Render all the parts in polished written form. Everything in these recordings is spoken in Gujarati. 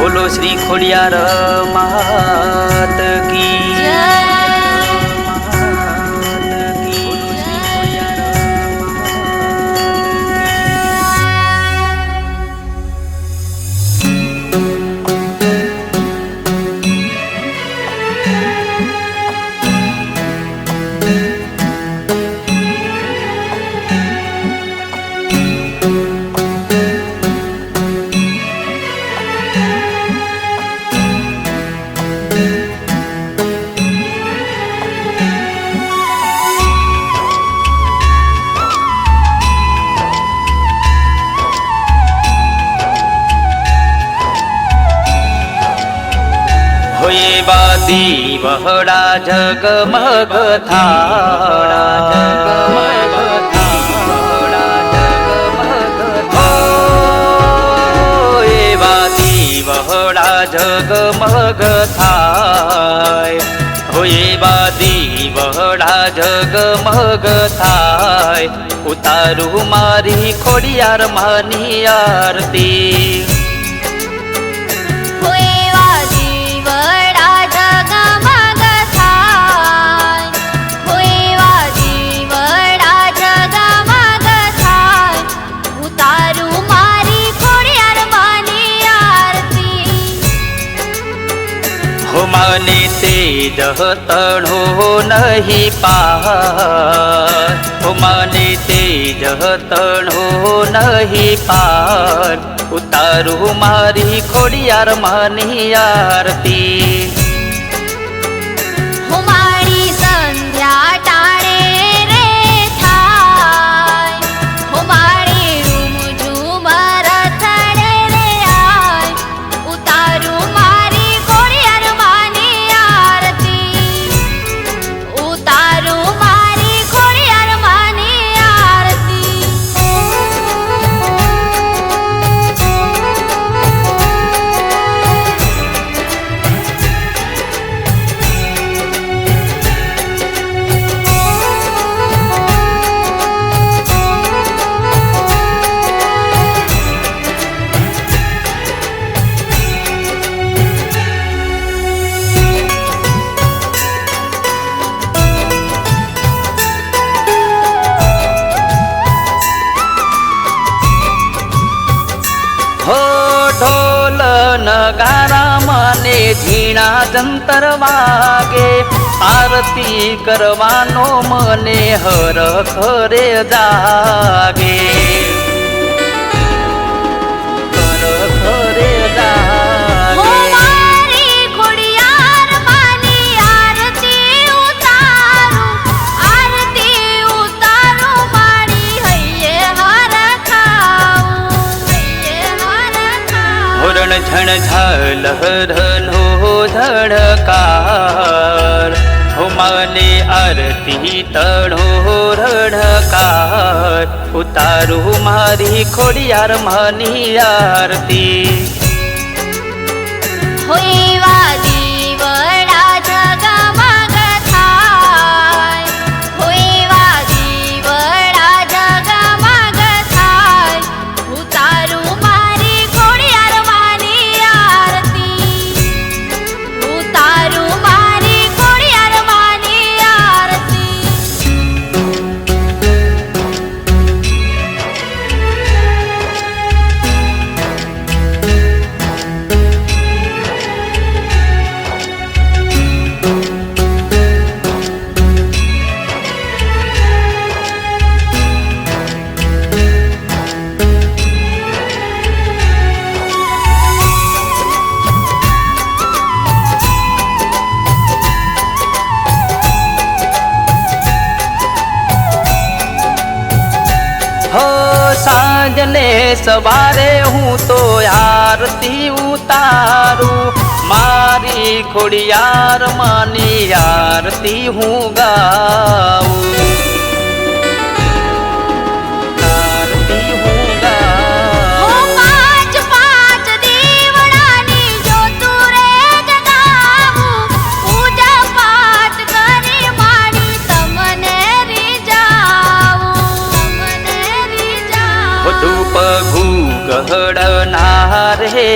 बोलो श्री खोडियार मात की दीवहड़ा जगमग था एवा दीवहड़ा जगमग थाय हो एवा दीवहड़ा जगमग थाय उतारू मारी खोडियार मानी आरती माने तेज तणो नहीं पार हो माने तेज तणो नहीं पार उतारू मारी खोडियार मानी आरती ढोल नगारा माने झीणा जंतर वागे आरती करवानो मने हर खरे जागे हर खरे जागे झण झलहरनो धड़कार हो माने आरती तणो रणकार उतारू मारी खोडियार मानी आरती सांजने सवारे हूँ तो आरती उतारू मारी खोडियार मानी आरती हूँ गाऊ आरती हूँ गाऊ पाँच पाँच दीवड़ानी जो तुरे जगाऊ पूजा पाठ करे मारी तमने री जाऊ ધૂપ ઘૂગડના રે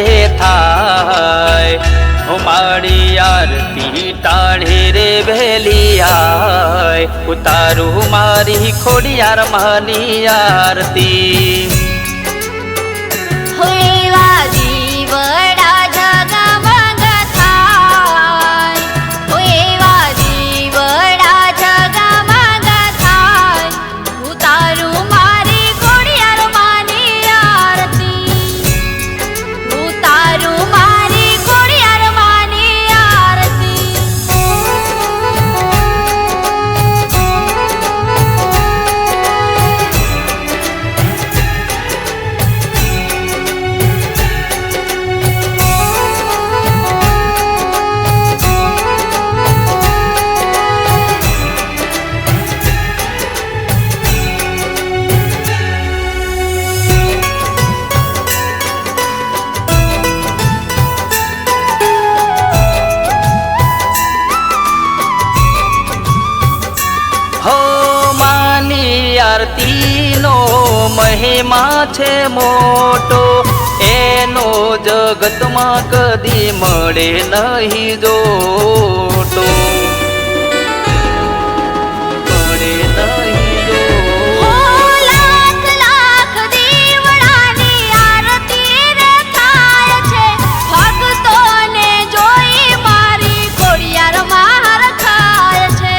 થાય હો મારી આરતી ટાળે રે વહેલી આય ઉતારું મારી ખોડિયાર માની આરતી હો એવા દીવડા જગમગ થાય હો એવા દીવડા જગમગ થાય ઉતારું મારી ખોડિયાર માની આરતી ઉતારું મારી ખોડિયાર માની આરતી હો માની આરતીનો મહિમા છે મોટો એનો જગતમાં કદી મળે નહીં જોટો મળે નહીં જોટો. ઓ લાખ લાખ દીવડાની આરતી રે થાય છે ભક્તોને જોઈ મારી ખોડિયાર માર ખાય છે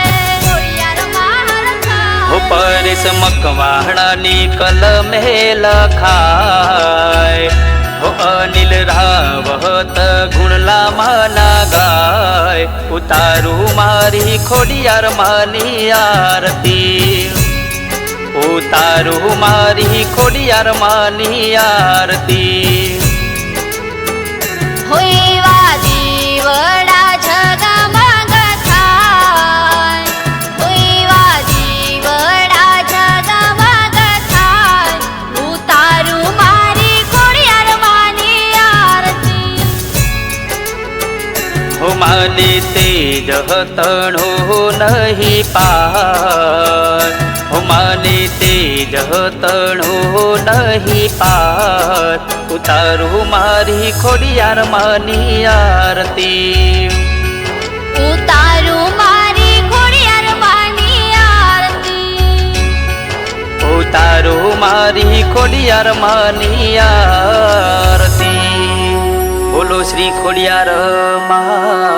ખોડિયાર માર ખાય હો પરેશ મકવાણાની કલમે લખાય હો અનિલ રાવત ગુણલામાં ના ગાય ઉતારું મારી ખોડિયાર માની આરતી ઉતારું મારી ખોડિયાર માની આરતી હો એવા દીવડા જગમગ થાય હો એવા દીવડા જગમગ થાય ઉતારું મારી ખોડિયાર માની આરતી હો માને તેજ તણો નહીં પાર હો માને તેજ તણો નહીં પાર ઉતારું મારી ખોડિયાર માની આરતી ઉતારું મારી ખોડિયાર માની આરતી ઉતારું મારી ખોડિયાર માની આરતી બોલો શ્રી ખોડિયાર મા